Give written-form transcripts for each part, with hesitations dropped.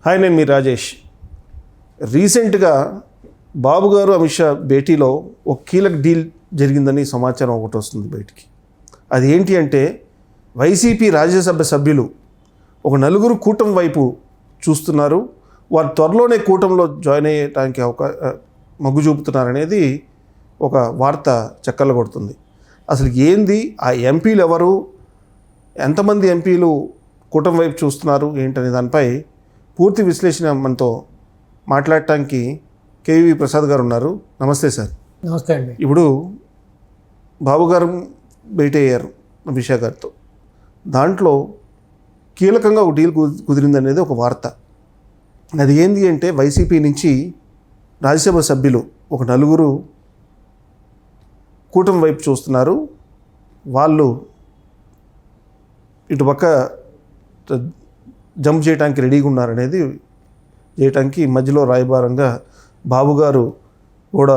Hi, నేను మీ రాజేష్. రీసెంట్గా బాబు గారు అమిత్ షా భేటీలో ఒక కీలక డీల్ జరిగిందని సమాచారం ఒకటి వస్తుంది బయటికి. అది ఏంటి అంటే వైసీపీ రాజ్యసభ సభ్యులు ఒక నలుగురు కూటమి వైపు చూస్తున్నారు. వారు త్వరలోనే కూటమిలో జాయిన్ అయ్యడానికి మొగ్గు చూపుతున్నారనేది ఒక వార్త చక్కర్లు కొడుతుంది. అసలు ఏంది, ఆ ఎంపీలు ఎవరు, ఎంతమంది ఎంపీలు కూటమి వైపు చూస్తున్నారు ఏంటనే దానిపై పూర్తి విశ్లేషణ మనతో మాట్లాడటానికి కేవీ ప్రసాద్ గారు ఉన్నారు. నమస్తే సార్. నమస్తే అండి. ఇప్పుడు బాబు గారు భేటీ అయ్యారు అమిత్ షా గారితో. దాంట్లో కీలకంగా ఒక డీల్ కుదిరిందనేది ఒక వార్త. అది ఏంది అంటే వైసీపీ నుంచి రాజ్యసభ సభ్యులు ఒక నలుగురు కూటమి వైపు చూస్తున్నారు. వాళ్ళు ఇటుపక్క జంప్ చేయడానికి రెడీగా ఉన్నారనేది చేయటానికి మధ్యలో రాయబారంగా బాబు గారు కూడా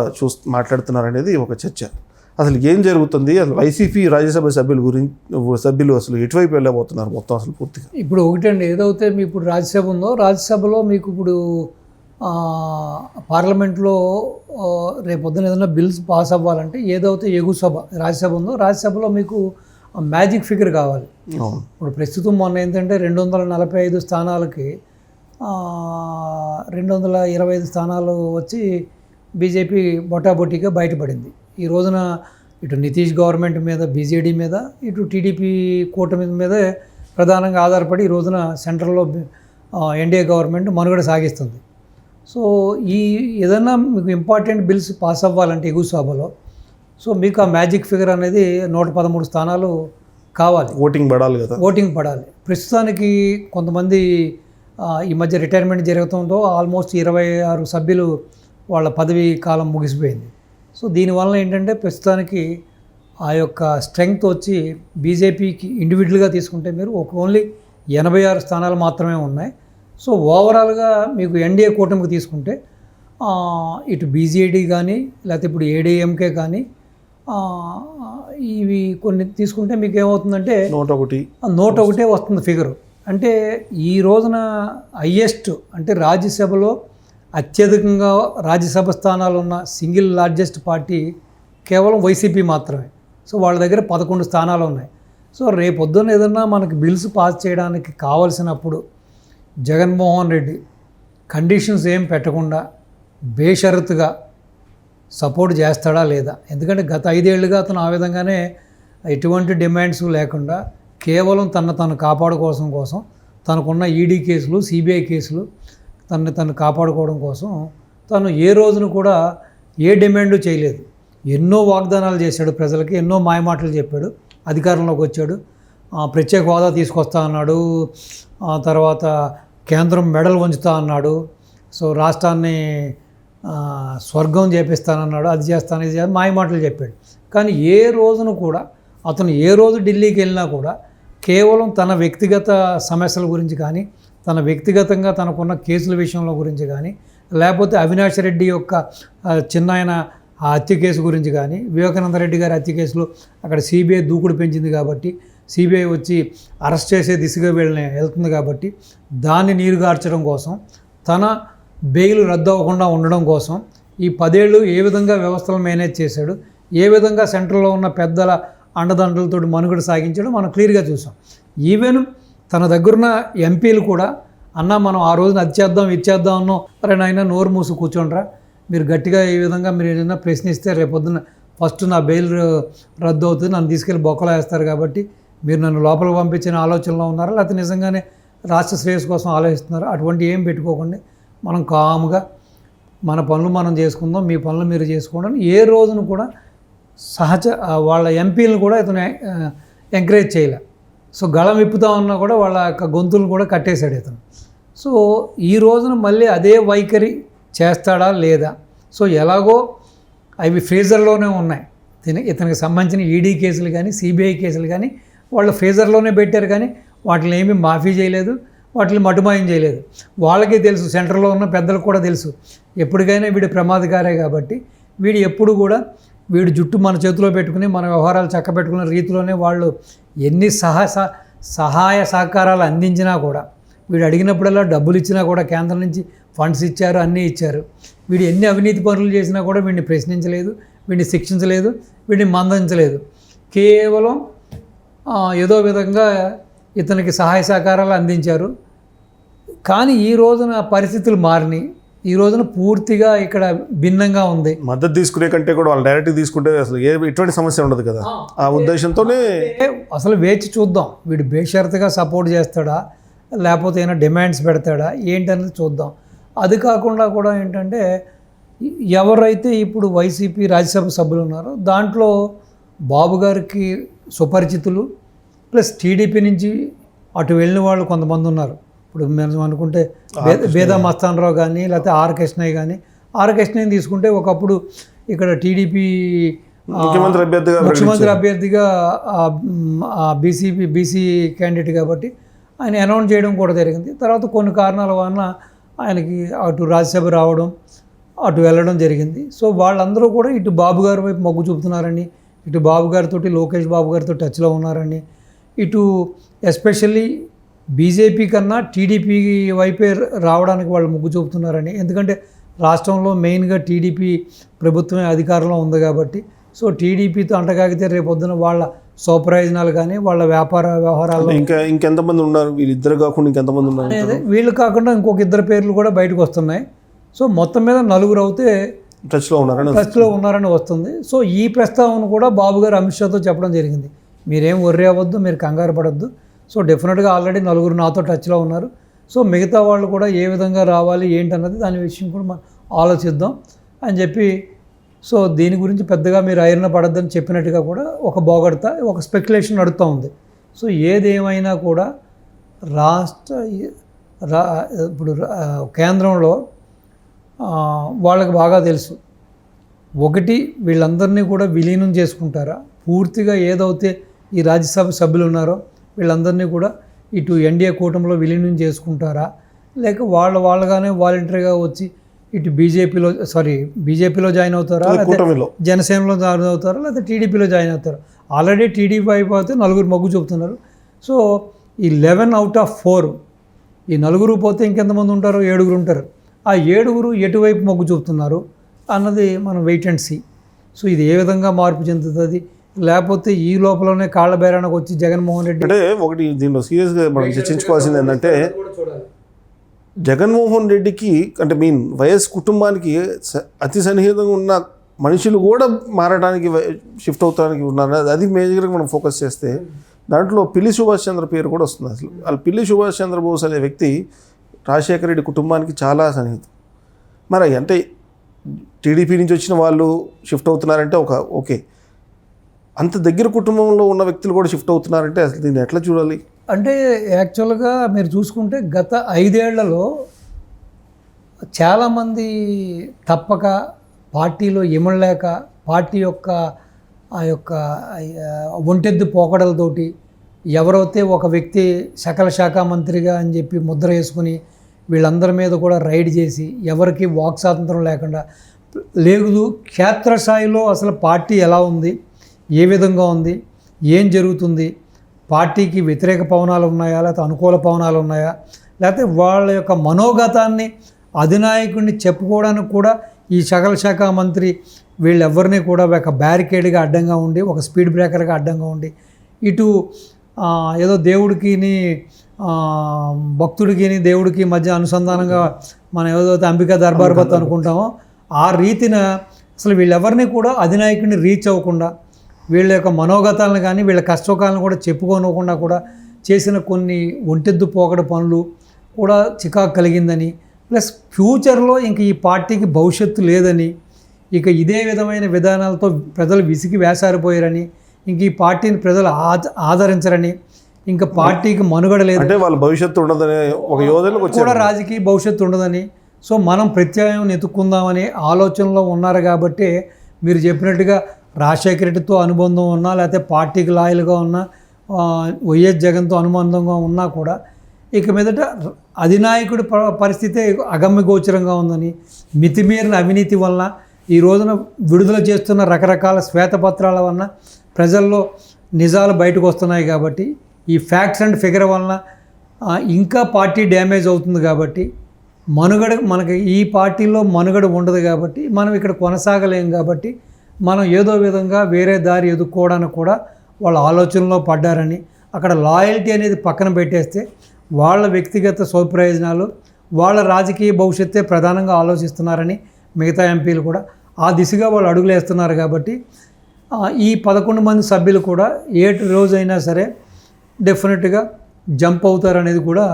మాట్లాడుతున్నారనేది ఒక చర్చ. అసలు ఏం జరుగుతుంది, అసలు వైసీపీ రాజ్యసభ సభ్యులు అసలు ఎటువైపు వెళ్ళబోతున్నారు మొత్తం అసలు పూర్తిగా? ఇప్పుడు ఒకటండి, ఏదైతే మీ ఇప్పుడు రాజ్యసభ ఉందో, రాజ్యసభలో మీకు ఇప్పుడు పార్లమెంట్లో రేపొద్దున ఏదైనా బిల్స్ పాస్ అవ్వాలంటే ఏదైతే ఎగువ సభ రాజ్యసభ ఉందో, రాజ్యసభలో మీకు మ్యాజిక్ ఫిగర్ కావాలి. ఇప్పుడు ప్రస్తుతం మొన్న ఏంటంటే 245 స్థానాలకి 225 స్థానాలు వచ్చి బీజేపీ బొటాబొటీగా బయటపడింది. ఈ రోజున ఇటు నితీష్ గవర్నమెంట్ మీద, బీజేడీ మీద, ఇటు టీడీపీ కూటమి మీదే ప్రధానంగా ఆధారపడి ఈ రోజున సెంట్రల్లో ఎన్డీఏ గవర్నమెంట్ మనుగడ సాగిస్తుంది. సో ఈ ఏదైనా మీకు ఇంపార్టెంట్ బిల్స్ పాస్ అవ్వాలంటే ఎగువ సభలో, సో మీకు ఆ మ్యాజిక్ ఫిగర్ అనేది 113 స్థానాలు కావాలి. ఓటింగ్ పడాలి. ప్రస్తుతానికి కొంతమంది ఈ మధ్య రిటైర్మెంట్ జరుగుతుందో ఆల్మోస్ట్ 26 సభ్యులు వాళ్ళ పదవీ కాలం ముగిసిపోయింది. సో దీనివల్ల ఏంటంటే ప్రస్తుతానికి ఆ యొక్క స్ట్రెంగ్త్ వచ్చి బీజేపీకి ఇండివిజువల్గా తీసుకుంటే మీరు ఓన్లీ 86 స్థానాలు మాత్రమే ఉన్నాయి. సో ఓవరాల్గా మీకు ఎన్డీఏ కూటమికి తీసుకుంటే ఇటు బీజేడీ కానీ లేకపోతే ఇప్పుడు ఏడీఎంకే కానీ ఇవి కొన్ని తీసుకుంటే మీకు ఏమవుతుందంటే 101 వస్తుంది ఫిగరు. అంటే ఈ రోజున హయ్యెస్ట్ అంటే రాజ్యసభలో అత్యధికంగా రాజ్యసభ స్థానాలు ఉన్న సింగిల్ లార్జెస్ట్ పార్టీ కేవలం వైసీపీ మాత్రమే. సో వాళ్ళ దగ్గర 11 స్థానాలు ఉన్నాయి. సో రేపొద్దున ఏదన్నా మనకి బిల్స్ పాస్ చేయడానికి కావలసినప్పుడు జగన్మోహన్ రెడ్డి కండిషన్స్ ఏం పెట్టకుండా బేషరతుగా సపోర్ట్ చేస్తాడా లేదా? ఎందుకంటే గత 5 ఏళ్ళుగా అతను ఆ విధంగానే ఎటువంటి డిమాండ్స్ లేకుండా కేవలం తను కాపాడుకోవడం కోసం తనకున్న ఈడీ కేసులు, సిబిఐ కేసులు తను కాపాడుకోవడం కోసం తను ఏ రోజును కూడా ఏ డిమాండు చేయలేదు. ఎన్నో వాగ్దానాలు చేశాడు ప్రజలకి, ఎన్నో మాయమాటలు చెప్పాడు. అధికారంలోకి వచ్చాడు, ప్రత్యేక హోదా తీసుకొస్తా అన్నాడు, తర్వాత కేంద్రం మెడల్ వంచుతా అన్నాడు, సో రాష్ట్రాన్ని స్వర్గం చేపిస్తానన్నాడు, అది చేస్తాను ఇది చేస్తాను, మాయమాటలు చెప్పాడు. కానీ ఏ రోజును కూడా అతను ఏ రోజు ఢిల్లీకి వెళ్ళినా కూడా కేవలం తన వ్యక్తిగత సమస్యల గురించి కానీ, తన వ్యక్తిగతంగా తనకున్న కేసుల విషయంలో గురించి కానీ, లేకపోతే అవినాష్ రెడ్డి యొక్క చిన్నాయన ఆ హత్య కేసు గురించి కానీ, వివేకానంద రెడ్డి గారి హత్య కేసులో అక్కడ సిబిఐ దూకుడు పెంచింది కాబట్టి, సిబిఐ వచ్చి అరెస్ట్ చేసే దిశగా వెళ్తుంది కాబట్టి దాన్ని నీరుగార్చడం కోసం, తన బెయిల్ రద్దు అవ్వకుండా ఉండడం కోసం ఈ 10 ఏళ్ళు ఏ విధంగా వ్యవస్థలు మేనేజ్ చేశాడు, ఏ విధంగా సెంట్రల్లో ఉన్న పెద్దల అండదండలతో మనుగడ సాగించాడో మనం క్లియర్గా చూసాం. ఈవెన్ తన దగ్గరున్న ఎంపీలు కూడా అన్న మనం ఆ రోజున అది చేద్దాం ఇది చేద్దాం అన్నో, అరే నాయన నోరు మూసు కూర్చోండ్రా, మీరు గట్టిగా ఈ విధంగా మీరు ఏదైనా ప్రశ్నిస్తే రేపొద్దున ఫస్ట్ నా బెయిల్ రద్దు అవుతుంది, నన్ను తీసుకెళ్ళి బొక్కలో వేస్తారు కాబట్టి మీరు నన్ను లోపలికి పంపించిన ఆలోచనలో ఉన్నారా, లేకపోతే నిజంగానే రాష్ట్ర శ్రేయస్ కోసం ఆలోచిస్తున్నారా? అటువంటి ఏం పెట్టుకోకండి, మనం కామ్గా మన పనులు మనం చేసుకుందాం, మీ పనులు మీరు చేసుకోవడం ఏ రోజును కూడా వాళ్ళ ఎంపీలను కూడా ఇతను ఎంకరేజ్ చేయలే. సో గళం విప్పుతా ఉన్నా కూడా వాళ్ళ యొక్క గొంతులను కూడా కట్టేశాడు ఇతను. సో ఈ రోజున మళ్ళీ అదే వైఖరి చేస్తాడా లేదా? సో ఎలాగో అవి ఫ్రీజర్లోనే ఉన్నాయి, ఇతనికి సంబంధించిన ఈడీ కేసులు కానీ, సిబిఐ కేసులు కానీ వాళ్ళు ఫ్రీజర్లోనే పెట్టారు, కానీ వాటిని ఏమీ మాఫీ చేయలేదు, వాటిని మటుమాయం చేయలేదు. వాళ్ళకి తెలుసు, సెంటర్లో ఉన్న పెద్దలకు కూడా తెలుసు, ఎప్పటికైనా వీడు ప్రమాదకారే కాబట్టి ఎప్పుడు కూడా వీడు జుట్టు మన చేతిలో పెట్టుకుని మన వ్యవహారాలు చక్కబెట్టుకునే రీతిలోనే వాళ్ళు ఎన్ని సహాయ సహకారాలు అందించినా కూడా వీడు అడిగినప్పుడల్లా డబ్బులు ఇచ్చినా కూడా కేంద్రం నుంచి ఫండ్స్ ఇచ్చారు, అన్నీ ఇచ్చారు. వీడు ఎన్ని అవినీతి పనులు చేసినా కూడా వీడిని ప్రశ్నించలేదు, వీడిని శిక్షించలేదు, వీడిని మందలించలేదు. కేవలం ఏదో విధంగా ఇతనికి సహాయ సహకారాలు అందించారు. కానీ ఈ రోజున పరిస్థితులు మారినాయి. ఈ రోజున పూర్తిగా ఇక్కడ భిన్నంగా ఉంది. మద్దతు తీసుకునే కంటే కూడా వాళ్ళు డైరెక్ట్ తీసుకుంటే అసలు ఎటువంటి సమస్య ఉండదు కదా. ఆ ఉద్దేశంతోనే అసలు వేచి చూద్దాం, వీడు బేషరతుగా సపోర్ట్ చేస్తాడా లేకపోతే ఏమైనా డిమాండ్స్ పెడతాడా ఏంటనేది చూద్దాం. అది కాకుండా కూడా ఏంటంటే ఎవరైతే ఇప్పుడు వైసీపీ రాజ్యసభ సభ్యులు ఉన్నారో దాంట్లో బాబు గారికి సుపరిచితులు ప్లస్ టీడీపీ నుంచి అటు వెళ్ళిన వాళ్ళు కొంతమంది ఉన్నారు. ఇప్పుడు మనం అనుకుంటే బేదా మస్తానరావు కానీ లేకపోతే ఆర్ కృష్ణయ్య కానీ, ఆర్ కృష్ణయ్యని తీసుకుంటే ఒకప్పుడు ఇక్కడ టీడీపీ ముఖ్యమంత్రి అభ్యర్థిగా బీసీ క్యాండిడేట్ కాబట్టి ఆయన అనౌన్స్ చేయడం కూడా జరిగింది. తర్వాత కొన్ని కారణాల వలన ఆయనకి అటు రాజ్యసభ రావడం అటు వెళ్ళడం జరిగింది. సో వాళ్ళందరూ కూడా ఇటు బాబు గారి వైపు మొగ్గు చూపుతున్నారని, ఇటు బాబు గారితో లోకేష్ బాబు గారితో టచ్లో ఉన్నారని, ఇటు ఎస్పెషల్లీ బీజేపీ కన్నా టీడీపీ వైపే రావడానికి వాళ్ళు మొగ్గు చూపుతున్నారని. ఎందుకంటే రాష్ట్రంలో మెయిన్గా టీడీపీ ప్రభుత్వమే అధికారంలో ఉంది కాబట్టి, సో టీడీపీతో అంటగాగితే రేపొద్దున వాళ్ళ స్వప్రయోజనాలు కానీ వాళ్ళ వ్యాపార వ్యవహారాలు ఇంకెంతమంది ఉన్నారు, వీళ్ళిద్దరు కాకుండా ఇంకెంతమంది ఉన్నారు, వీళ్ళు కాకుండా ఇంకొక ఇద్దరు పేర్లు కూడా బయటకు వస్తున్నాయి. సో మొత్తం మీద నలుగురు అయితే టచ్లో ఉన్నారని వస్తుంది. సో ఈ ప్రస్తావన కూడా బాబు గారు అమిత్ షాతో చెప్పడం జరిగింది. మీరేం వర్రీ అవ్వద్దు, మీరు కంగారు పడద్దు. సో డెఫినెట్గా ఆల్రెడీ నలుగురు నాతో టచ్లో ఉన్నారు. సో మిగతా వాళ్ళు కూడా ఏ విధంగా రావాలి ఏంటన్నది దాని విషయం కూడా మనం ఆలోచిద్దాం అని చెప్పి, సో దీని గురించి పెద్దగా మీరు ఐరణ పడద్దని చెప్పినట్టుగా కూడా ఒక బోగడతా ఒక స్పెక్యులేషన్ నడుస్తూ ఉంది. సో ఏదేమైనా కూడా ఇప్పుడు కేంద్రంలో వాళ్ళకి బాగా తెలుసు. ఒకటి, వీళ్ళందరినీ కూడా విలీనం చేసుకుంటారా, పూర్తిగా ఏదైతే ఈ రాజ్యసభ సభ్యులు ఉన్నారో వీళ్ళందరినీ కూడా ఇటు ఎన్డీఏ కూటమిలో విలీనం చేసుకుంటారా, లేక వాళ్ళగానే వాలంటరీగా వచ్చి ఇటు బీజేపీలో జాయిన్ అవుతారా, లేకపోతే జనసేనలో జాయిన్ అవుతారా, లేకపోతే టీడీపీలో జాయిన్ అవుతారా. ఆల్రెడీ టీడీపీ వైపు అయితే నలుగురు మొగ్గు చూపుతున్నారు. సో ఈ 11 out of 4 ఈ నలుగురు పోతే ఇంకెంతమంది ఉంటారు, 7 ఉంటారు. ఆ 7 ఎటువైపు మొగ్గు చూపుతున్నారు అన్నది మనం వెయిట్ అండ్ సీ. సో ఇది ఏ విధంగా మార్పు చెందుతుంది, లేకపోతే ఈ లోపలనే కాళ్ళ బేరానికి వచ్చి జగన్మోహన్ రెడ్డి అంటే ఒకటి దీనిలో సీరియస్గా మనం చర్చించుకోవాల్సింది ఏంటంటే, జగన్మోహన్ రెడ్డికి అంటే వైఎస్ కుటుంబానికి అతి సన్నిహితంగా ఉన్న మనుషులు కూడా మారడానికి షిఫ్ట్ అవుతానికి ఉన్నారు. అది మేజర్గా మనం ఫోకస్ చేస్తే దాంట్లో పిల్లి సుభాష్ చంద్ర పేరు కూడా వస్తుంది. అసలు వాళ్ళ పిల్లి సుభాష్ చంద్రబోస్ అనే వ్యక్తి రాజశేఖర రెడ్డి కుటుంబానికి చాలా సన్నిహితం. మరి అంటే టీడీపీ నుంచి వచ్చిన వాళ్ళు షిఫ్ట్ అవుతున్నారంటే ఓకే, అంత దగ్గర కుటుంబంలో ఉన్న వ్యక్తులు కూడా షిఫ్ట్ అవుతున్నారంటే అసలు దీన్ని ఎట్లా చూడాలి? అంటే యాక్చువల్గా మీరు చూసుకుంటే గత 5 ఏళ్లలో చాలామంది తప్పక పార్టీలో ఇమడలేక పార్టీ యొక్క ఆ యొక్క ఒంటెద్దు పోకడలతోటి ఎవరైతే ఒక వ్యక్తి సకల శాఖ మంత్రిగా అని చెప్పి ముద్ర వేసుకుని వీళ్ళందరి మీద కూడా రైడ్ చేసి ఎవరికి వాక్ స్వాతంత్రం లేకుండా లేదు, క్షేత్రస్థాయిలో అసలు పార్టీ ఎలా ఉంది, ఏ విధంగా ఉంది, ఏం జరుగుతుంది, పార్టీకి వ్యతిరేక పవనాలు ఉన్నాయా లేకపోతే అనుకూల పవనాలు ఉన్నాయా, లేకపోతే వాళ్ళ యొక్క మనోగతాన్ని అధినాయకుడిని చెప్పుకోవడానికి కూడా ఈ సకల శాఖ మంత్రి వీళ్ళెవరిని కూడా ఒక బ్యారికేడ్గా అడ్డంగా ఉండి ఒక స్పీడ్ బ్రేకర్గా అడ్డంగా ఉండి ఇటు ఏదో దేవుడికి భక్తుడికి దేవుడికి మధ్య అనుసంధానంగా మనం ఏదైతే అంబికా దర్బార్ బత్ అనుకుంటామో ఆ రీతిన అసలు వీళ్ళెవరిని కూడా అధినాయకుడిని రీచ్ అవ్వకుండా వీళ్ళ యొక్క మనోగతాలను కానీ వీళ్ళ కష్టకాలను కూడా చెప్పుకోనివ్వకుండా కూడా చేసిన కొన్ని ఒంటెద్దు పోకడ పనులు కూడా చికాకు కలిగిందని, ప్లస్ ఫ్యూచర్లో ఇంక ఈ పార్టీకి భవిష్యత్తు లేదని, ఇక ఇదే విధమైన విధానాలతో ప్రజలు విసిగి వేసారిపోయారని, ఇంక ఈ పార్టీని ప్రజలు ఆదరించరని, ఇంకా పార్టీకి మనుగడ లేదు, అంటే వాళ్ళ భవిష్యత్తు ఉండదని ఒక యోధనకు కూడా రాజకీయ భవిష్యత్తు ఉండదని, సో మనం ప్రత్యామ్నాయం ఎత్తుక్కుందామని ఆలోచనలో ఉన్నారు. కాబట్టి మీరు చెప్పినట్టుగా రాజశేఖర రెడ్డితో అనుబంధం ఉన్నా లేకపోతే పార్టీకి లాయల్గా ఉన్నా వైఎస్ జగన్తో అనుబంధంగా ఉన్నా కూడా ఇక మీదట అధినాయకుడి పరిస్థితే అగమ్య గోచరంగా ఉందని, మితిమీరిన అవినీతి వలన ఈ రోజున విడుదల చేస్తున్న రకరకాల శ్వేతపత్రాల వలన ప్రజల్లో నిజాలు బయటకు వస్తున్నాయి. కాబట్టి ఈ ఫ్యాక్ట్స్ అండ్ ఫిగర్ వలన ఇంకా పార్టీ డ్యామేజ్ అవుతుంది కాబట్టి మనకి ఈ పార్టీలో మనుగడ ఉండదు కాబట్టి మనం ఇక్కడ కొనసాగలేం కాబట్టి మనం ఏదో విధంగా వేరే దారి ఎదుర్కోవడానికి కూడా వాళ్ళ ఆలోచనలో పడ్డారని, అక్కడ లాయల్టీ అనేది పక్కన పెట్టేస్తే వాళ్ళ వ్యక్తిగత స్వప్రయోజనాలు, వాళ్ళ రాజకీయ భవిష్యత్తే ప్రధానంగా ఆలోచిస్తున్నారని మిగతా ఎంపీలు కూడా ఆ దిశగా వాళ్ళు అడుగులేస్తున్నారు కాబట్టి ఈ 11 మంది సభ్యులు కూడా ఏ రోజైనా సరే డెఫినెట్గా జంప్ అవుతారనేది కూడా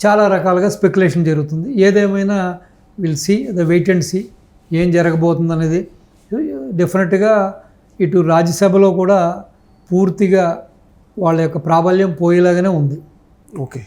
చాలా రకాలుగా స్పెక్యులేషన్ జరుగుతుంది. ఏదేమైనా will see the wait and see ఏం జరగబోతుంది అనేది. డెఫినెట్గా ఇటు రాజ్యసభలో కూడా పూర్తిగా వాళ్ళ యొక్క ప్రాబల్యం పోయేలాగానే ఉంది. ఓకే.